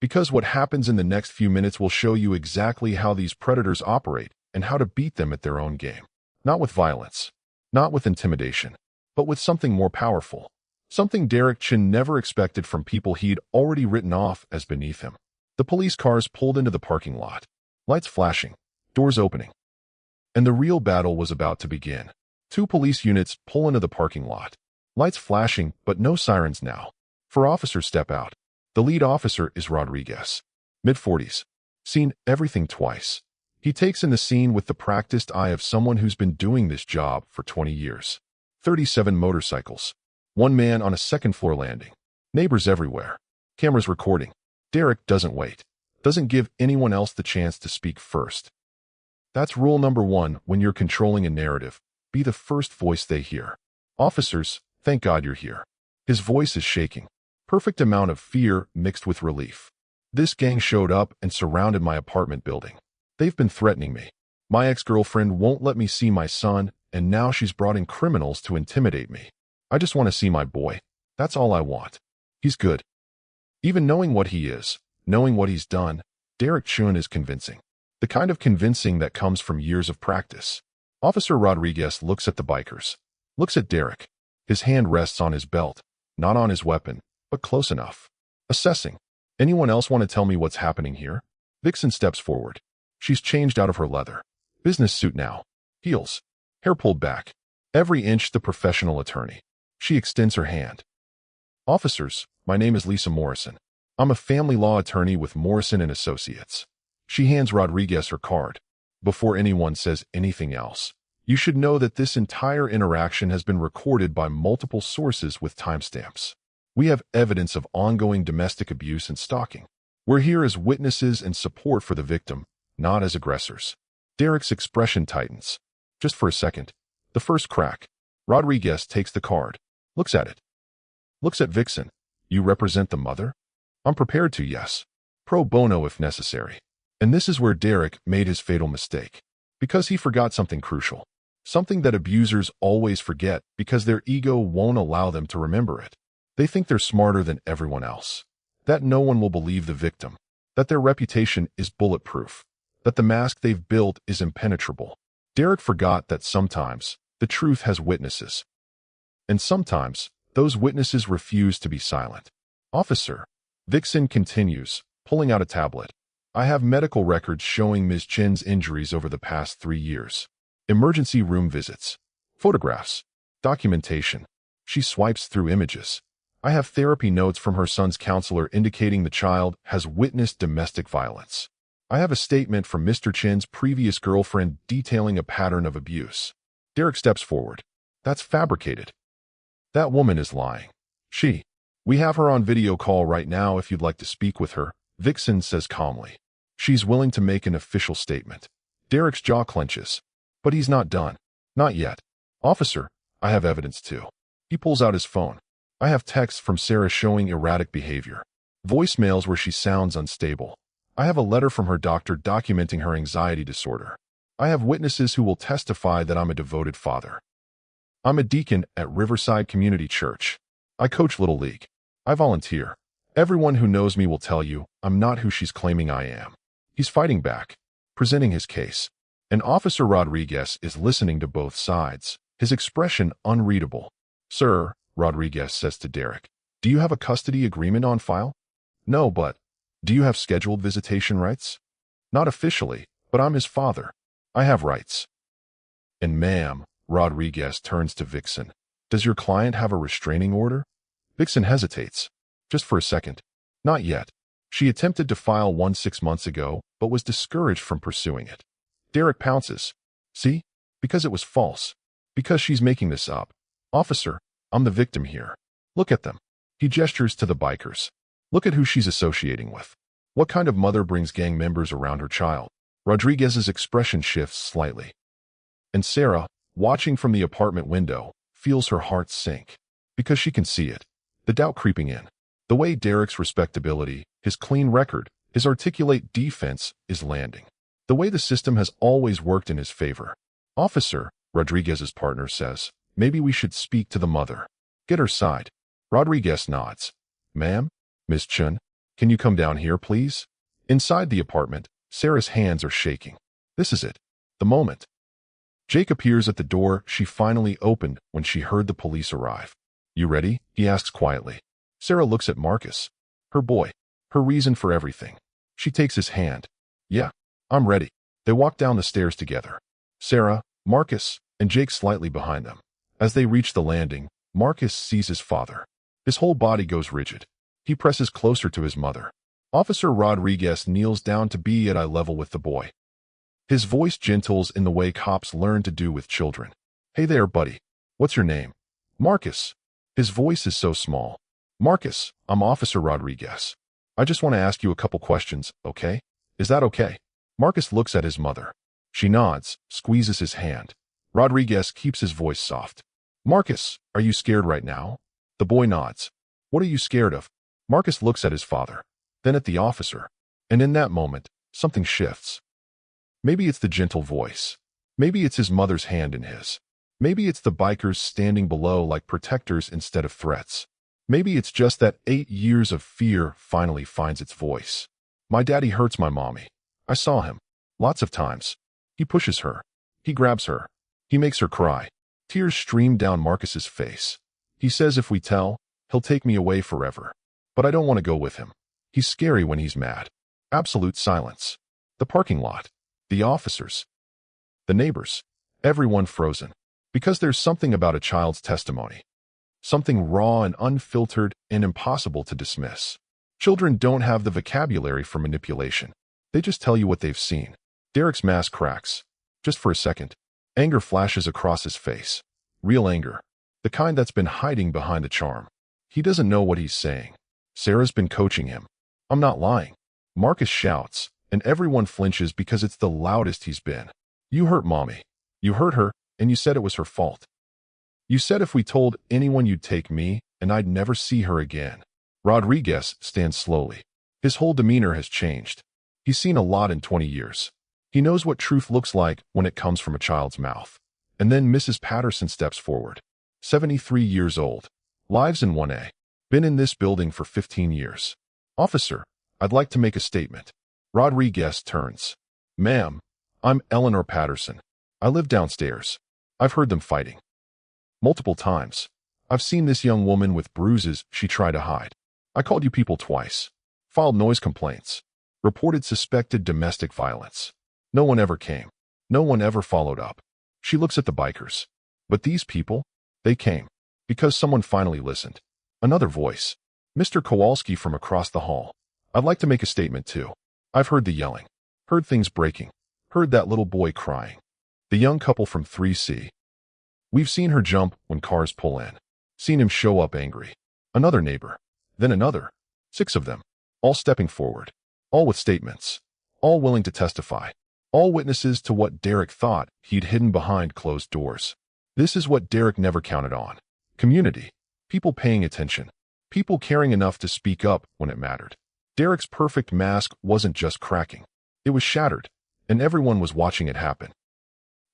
Because what happens in the next few minutes will show you exactly how these predators operate and how to beat them at their own game. Not with violence, not with intimidation, but with something more powerful. Something Derek Chen never expected from people he'd already written off as beneath him. The police cars pulled into the parking lot. Lights flashing, doors opening. And the real battle was about to begin. 2 police units pull into the parking lot. Lights flashing, but no sirens now. 4 officers step out. The lead officer is Rodriguez. Mid-40s. Seen everything twice. He takes in the scene with the practiced eye of someone who's been doing this job for 20 years. 37 motorcycles. 1 man on a second-floor landing. Neighbors everywhere. Cameras recording. Derek doesn't wait. Doesn't give anyone else the chance to speak first. That's rule number 1 when you're controlling a narrative. Be the first voice they hear. Officers, thank God you're here. His voice is shaking. Perfect amount of fear mixed with relief. This gang showed up and surrounded my apartment building. They've been threatening me. My ex-girlfriend won't let me see my son, and now she's brought in criminals to intimidate me. I just want to see my boy. That's all I want. He's good. Even knowing what he is, knowing what he's done, Derek Chen is convincing. The kind of convincing that comes from years of practice. Officer Rodriguez looks at the bikers. Looks at Derek. His hand rests on his belt, not on his weapon, but close enough. Assessing. Anyone else want to tell me what's happening here? Vixen steps forward. She's changed out of her leather. Business suit now. Heels. Hair pulled back. Every inch the professional attorney. She extends her hand. Officers, my name is Lisa Morrison. I'm a family law attorney with Morrison & Associates. She hands Rodriguez her card. Before anyone says anything else, you should know that this entire interaction has been recorded by multiple sources with timestamps. We have evidence of ongoing domestic abuse and stalking. We're here as witnesses and support for the victim, not as aggressors. Derek's expression tightens. Just for a second. The first crack. Rodriguez takes the card. Looks at it. Looks at Vixen. You represent the mother? I'm prepared to, yes. Pro bono if necessary. And this is where Derek made his fatal mistake. Because he forgot something crucial. Something that abusers always forget because their ego won't allow them to remember it. They think they're smarter than everyone else. That no one will believe the victim. That their reputation is bulletproof. That the mask they've built is impenetrable. Derek forgot that sometimes the truth has witnesses. And sometimes those witnesses refuse to be silent. Officer, Vixen continues, pulling out a tablet. I have medical records showing Ms. Chen's injuries over the past 3 years. Emergency room visits. Photographs. Documentation. She swipes through images. I have therapy notes from her son's counselor indicating the child has witnessed domestic violence. I have a statement from Mr. Chen's previous girlfriend detailing a pattern of abuse. Derek steps forward. That's fabricated. That woman is lying. We have her on video call right now if you'd like to speak with her, Vixen says calmly. She's willing to make an official statement. Derek's jaw clenches. But he's not done. Not yet. Officer, I have evidence too. He pulls out his phone. I have texts from Sarah showing erratic behavior. Voicemails where she sounds unstable. I have a letter from her doctor documenting her anxiety disorder. I have witnesses who will testify that I'm a devoted father. I'm a deacon at Riverside Community Church. I coach Little League. I volunteer. Everyone who knows me will tell you I'm not who she's claiming I am. He's fighting back, presenting his case. And Officer Rodriguez is listening to both sides, his expression unreadable. Sir, Rodriguez says to Derek, do you have a custody agreement on file? No, but do you have scheduled visitation rights? Not officially, but I'm his father. I have rights. And ma'am, Rodriguez turns to Vixen. Does your client have a restraining order? Vixen hesitates. Just for a second. Not yet. She attempted to file one 6 months ago, but was discouraged from pursuing it. Derek pounces. See? Because it was false. Because she's making this up. Officer, I'm the victim here. Look at them. He gestures to the bikers. Look at who she's associating with. What kind of mother brings gang members around her child? Rodriguez's expression shifts slightly. And Sarah, watching from the apartment window, feels her heart sink. Because she can see it. The doubt creeping in. The way Derek's respectability, his clean record, his articulate defense is landing. The way the system has always worked in his favor. Officer, Rodriguez's partner says, maybe we should speak to the mother. Get her side. Rodriguez nods. Ma'am? Miss Chen, can you come down here, please? Inside the apartment, Sarah's hands are shaking. This is it. The moment. Jake appears at the door she finally opened when she heard the police arrive. You ready? He asks quietly. Sarah looks at Marcus. Her boy. Her reason for everything. She takes his hand. Yeah, I'm ready. They walk down the stairs together. Sarah, Marcus, and Jake slightly behind them. As they reach the landing, Marcus sees his father. His whole body goes rigid. He presses closer to his mother. Officer Rodriguez kneels down to be at eye level with the boy. His voice gentles in the way cops learn to do with children. Hey there, buddy. What's your name? Marcus. His voice is so small. Marcus, I'm Officer Rodriguez. I just want to ask you a couple questions, okay? Is that okay? Marcus looks at his mother. She nods, squeezes his hand. Rodriguez keeps his voice soft. Marcus, are you scared right now? The boy nods. What are you scared of? Marcus looks at his father, then at the officer. And in that moment, something shifts. Maybe it's the gentle voice. Maybe it's his mother's hand in his. Maybe it's the bikers standing below like protectors instead of threats. Maybe it's just that 8 years of fear finally finds its voice. My daddy hurts my mommy. I saw him. Lots of times. He pushes her. He grabs her. He makes her cry. Tears stream down Marcus's face. He says if we tell, he'll take me away forever. But I don't want to go with him. He's scary when he's mad. Absolute silence. The parking lot. The officers. The neighbors. Everyone frozen. Because there's something about a child's testimony. Something raw and unfiltered and impossible to dismiss. Children don't have the vocabulary for manipulation. They just tell you what they've seen. Derek's mask cracks. Just for a second. Anger flashes across his face. Real anger. The kind that's been hiding behind the charm. He doesn't know what he's saying. Sarah's been coaching him. I'm not lying. Marcus shouts, and everyone flinches because it's the loudest he's been. You hurt Mommy. You hurt her, and you said it was her fault. You said if we told anyone you'd take me, and I'd never see her again. Rodriguez stands slowly. His whole demeanor has changed. He's seen a lot in 20 years. He knows what truth looks like when it comes from a child's mouth. And then Mrs. Patterson steps forward. 73 years old. Lives in 1A. Been in this building for 15 years. Officer, I'd like to make a statement. Rodriguez turns. Ma'am, I'm Eleanor Patterson. I live downstairs. I've heard them fighting. Multiple times. I've seen this young woman with bruises she tried to hide. I called you people twice. Filed noise complaints. Reported suspected domestic violence. No one ever came. No one ever followed up. She looks at the bikers. But these people, they came. Because someone finally listened. Another voice. Mr. Kowalski from across the hall. I'd like to make a statement too. I've heard the yelling. Heard things breaking. Heard that little boy crying. The young couple from 3C. We've seen her jump when cars pull in. Seen him show up angry. Another neighbor. Then another. 6 of them. All stepping forward. All with statements. All willing to testify. All witnesses to what Derek thought he'd hidden behind closed doors. This is what Derek never counted on. Community. People paying attention. People caring enough to speak up when it mattered. Derek's perfect mask wasn't just cracking. It was shattered, and everyone was watching it happen.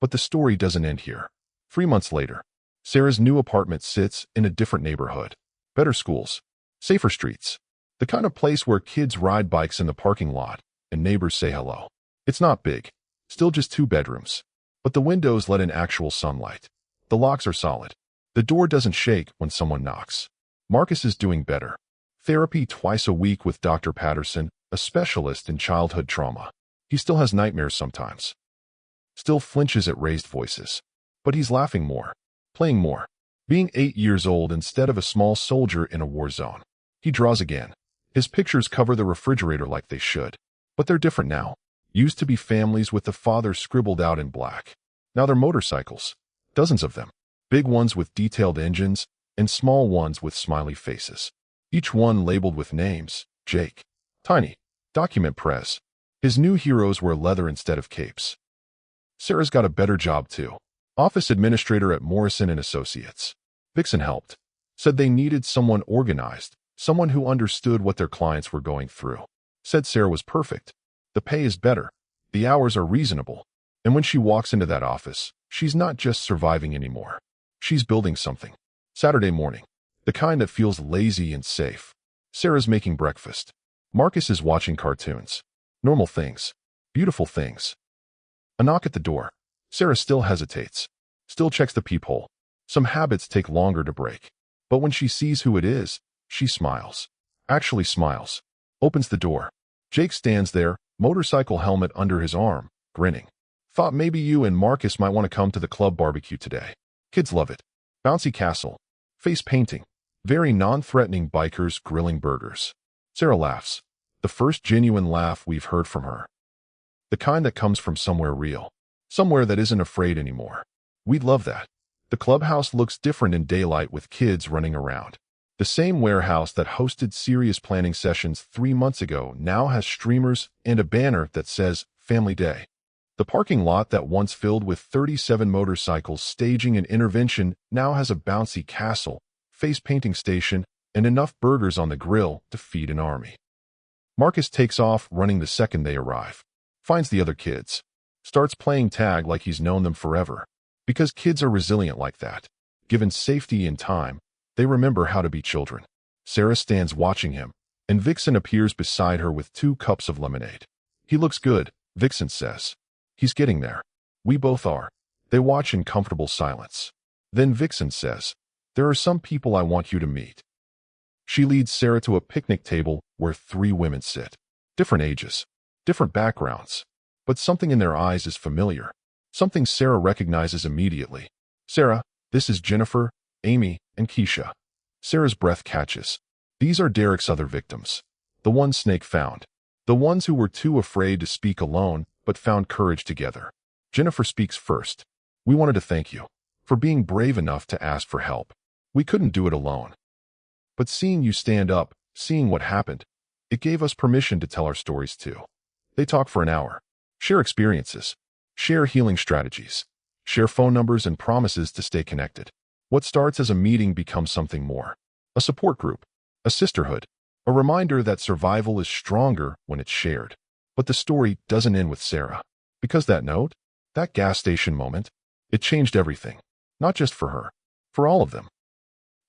But the story doesn't end here. 3 months later, Sarah's new apartment sits in a different neighborhood. Better schools. Safer streets. The kind of place where kids ride bikes in the parking lot and neighbors say hello. It's not big. Still just 2 bedrooms. But the windows let in actual sunlight. The locks are solid. The door doesn't shake when someone knocks. Marcus is doing better. Therapy twice a week with Dr. Patterson, a specialist in childhood trauma. He still has nightmares sometimes. Still flinches at raised voices. But he's laughing more. Playing more. Being 8 years old instead of a small soldier in a war zone. He draws again. His pictures cover the refrigerator like they should. But they're different now. Used to be families with the father scribbled out in black. Now they're motorcycles. Dozens of them. Big ones with detailed engines, and small ones with smiley faces. Each one labeled with names. Jake. Tiny. Document Press. His new heroes wear leather instead of capes. Sarah's got a better job too. Office administrator at Morrison & Associates. Vixen helped. Said they needed someone organized, someone who understood what their clients were going through. Said Sarah was perfect. The pay is better. The hours are reasonable. And when she walks into that office, she's not just surviving anymore. She's building something. Saturday morning. The kind that feels lazy and safe. Sarah's making breakfast. Marcus is watching cartoons. Normal things. Beautiful things. A knock at the door. Sarah still hesitates. Still checks the peephole. Some habits take longer to break. But when she sees who it is, she smiles. Actually smiles. Opens the door. Jake stands there, motorcycle helmet under his arm, grinning. Thought maybe you and Marcus might want to come to the club barbecue today. Kids love it. Bouncy castle. Face painting. Very non-threatening bikers grilling burgers. Sarah laughs. The first genuine laugh we've heard from her. The kind that comes from somewhere real. Somewhere that isn't afraid anymore. We'd love that. The clubhouse looks different in daylight with kids running around. The same warehouse that hosted serious planning sessions 3 months ago now has streamers and a banner that says Family Day. The parking lot that once filled with 37 motorcycles staging an intervention now has a bouncy castle, face painting station, and enough burgers on the grill to feed an army. Marcus takes off running the second they arrive. Finds the other kids. Starts playing tag like he's known them forever. Because kids are resilient like that. Given safety and time, they remember how to be children. Sarah stands watching him, and Vixen appears beside her with 2 cups of lemonade. He looks good, Vixen says. He's getting there. We both are. They watch in comfortable silence. Then Vixen says, there are some people I want you to meet. She leads Sarah to a picnic table where 3 women sit. Different ages. Different backgrounds. But something in their eyes is familiar. Something Sarah recognizes immediately. Sarah, this is Jennifer, Amy, and Keisha. Sarah's breath catches. These are Derek's other victims. The ones Snake found. The ones who were too afraid to speak alone, but found courage together. Jennifer speaks first. We wanted to thank you for being brave enough to ask for help. We couldn't do it alone. But seeing you stand up, seeing what happened, it gave us permission to tell our stories too. They talk for an hour, share experiences, share healing strategies, share phone numbers and promises to stay connected. What starts as a meeting becomes something more. A support group, a sisterhood, a reminder that survival is stronger when it's shared. But the story doesn't end with Sarah. Because that note, that gas station moment, it changed everything. Not just for her, for all of them.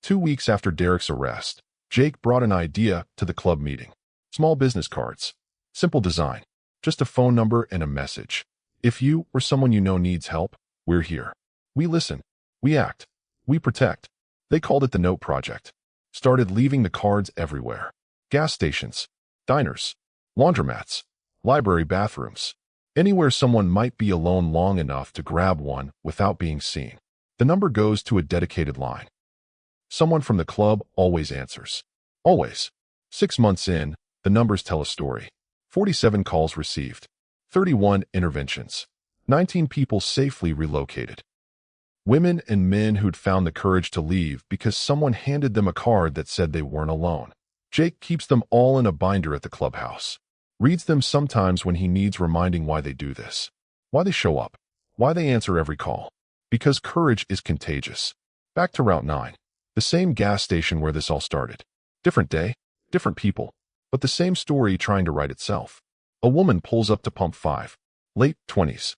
2 weeks after Derek's arrest, Jake brought an idea to the club meeting. Small business cards. Simple design. Just a phone number and a message. If you or someone you know needs help, we're here. We listen. We act. We protect. They called it the Note Project. Started leaving the cards everywhere. Gas stations, diners, laundromats, library bathrooms. Anywhere someone might be alone long enough to grab one without being seen. The number goes to a dedicated line. Someone from the club always answers. Always. 6 months in, the numbers tell a story. 47 calls received. 31 interventions. 19 people safely relocated. Women and men who'd found the courage to leave because someone handed them a card that said they weren't alone. Jake keeps them all in a binder at the clubhouse. Reads them sometimes when he needs reminding why they do this. Why they show up. Why they answer every call. Because courage is contagious. Back to Route 9. The same gas station where this all started. Different day, different people, but the same story trying to write itself. A woman pulls up to pump 5. Late 20s.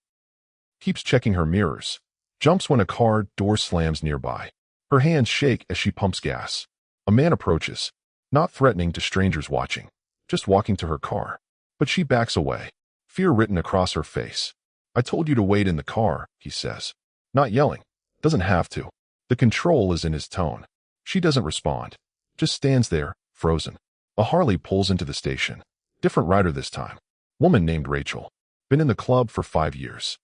Keeps checking her mirrors. Jumps when a car door slams nearby. Her hands shake as she pumps gas. A man approaches, not threatening to strangers watching, just walking to her car. But she backs away, fear written across her face. I told you to wait in the car, he says. Not yelling. Doesn't have to. The control is in his tone. She doesn't respond. Just stands there, frozen. A Harley pulls into the station. Different rider this time. Woman named Rachel. Been in the club for 5 years.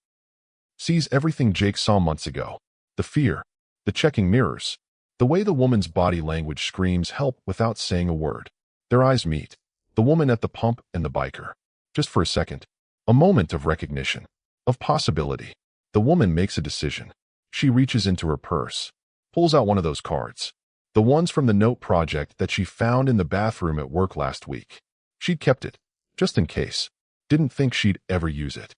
Sees everything Jake saw months ago. The fear. The checking mirrors. The way the woman's body language screams help without saying a word. Their eyes meet. The woman at the pump and the biker. Just for a second. A moment of recognition. Of possibility. The woman makes a decision. She reaches into her purse. Pulls out one of those cards. The ones from the Note Project that she found in the bathroom at work last week. She'd kept it. Just in case. Didn't think she'd ever use it.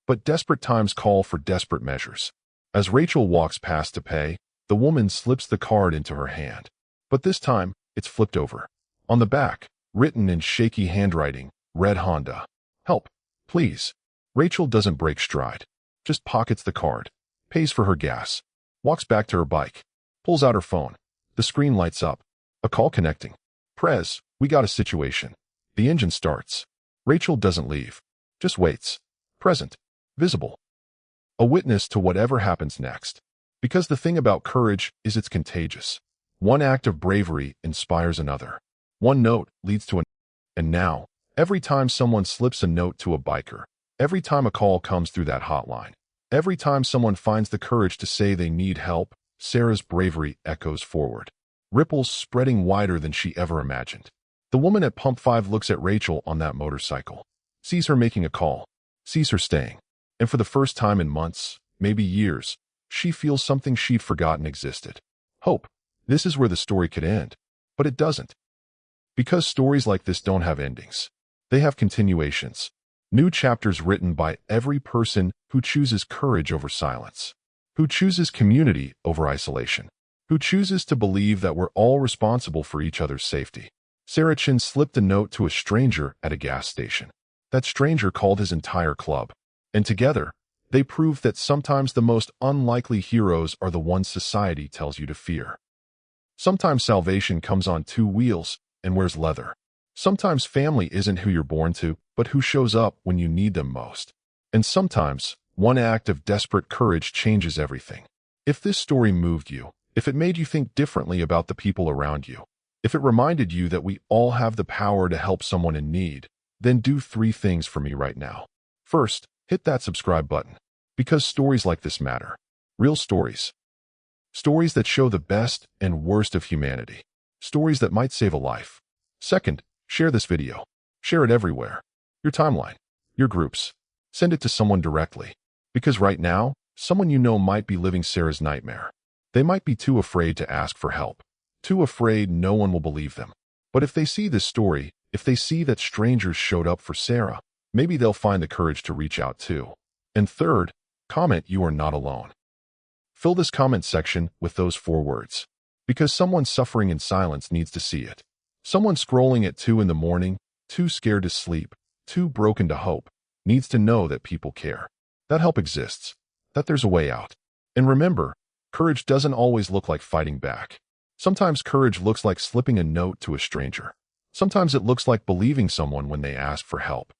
But desperate times call for desperate measures. As Rachel walks past to pay, the woman slips the card into her hand. But this time, it's flipped over. On the back, written in shaky handwriting, red Honda. Help, please. Rachel doesn't break stride. Just pockets the card. Pays for her gas. Walks back to her bike. Pulls out her phone. The screen lights up. A call connecting. Prez, we got a situation. The engine starts. Rachel doesn't leave. Just waits. Present. Visible. A witness to whatever happens next. Because the thing about courage is it's contagious. One act of bravery inspires another. One note leads to another. And now, every time someone slips a note to a biker, every time a call comes through that hotline, every time someone finds the courage to say they need help, Sarah's bravery echoes forward. Ripples spreading wider than she ever imagined. The woman at Pump 5 looks at Rachel on that motorcycle. Sees her making a call. Sees her staying. And for the first time in months, maybe years, she feels something she'd forgotten existed. Hope. This is where the story could end. But it doesn't. Because stories like this don't have endings. They have continuations. New chapters written by every person who chooses courage over silence. Who chooses community over isolation. Who chooses to believe that we're all responsible for each other's safety. Sarah Chen slipped a note to a stranger at a gas station. That stranger called his entire club. And together, they proved that sometimes the most unlikely heroes are the ones society tells you to fear. Sometimes salvation comes on 2 wheels and wears leather. Sometimes family isn't who you're born to, but who shows up when you need them most. And sometimes, one act of desperate courage changes everything. If this story moved you, if it made you think differently about the people around you, if it reminded you that we all have the power to help someone in need, then do 3 things for me right now. First, hit that subscribe button. Because stories like this matter. Real stories. Stories that show the best and worst of humanity. Stories that might save a life. Second, share this video. Share it everywhere. Your timeline. Your groups. Send it to someone directly. Because right now, someone you know might be living Sarah's nightmare. They might be too afraid to ask for help. Too afraid no one will believe them. But if they see this story, if they see that strangers showed up for Sarah, maybe they'll find the courage to reach out too. And third, comment you are not alone. Fill this comment section with those 4 words. Because someone suffering in silence needs to see it. Someone scrolling at 2 in the morning, too scared to sleep, too broken to hope, needs to know that people care. That help exists. That there's a way out. And remember, courage doesn't always look like fighting back. Sometimes courage looks like slipping a note to a stranger. Sometimes it looks like believing someone when they ask for help.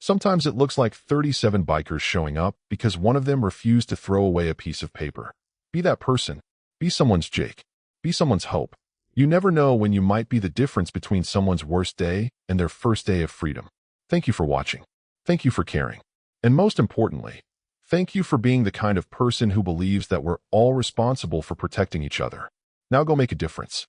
Sometimes it looks like 37 bikers showing up because one of them refused to throw away a piece of paper. Be that person. Be someone's Jake. Be someone's hope. You never know when you might be the difference between someone's worst day and their first day of freedom. Thank you for watching. Thank you for caring. And most importantly, thank you for being the kind of person who believes that we're all responsible for protecting each other. Now go make a difference.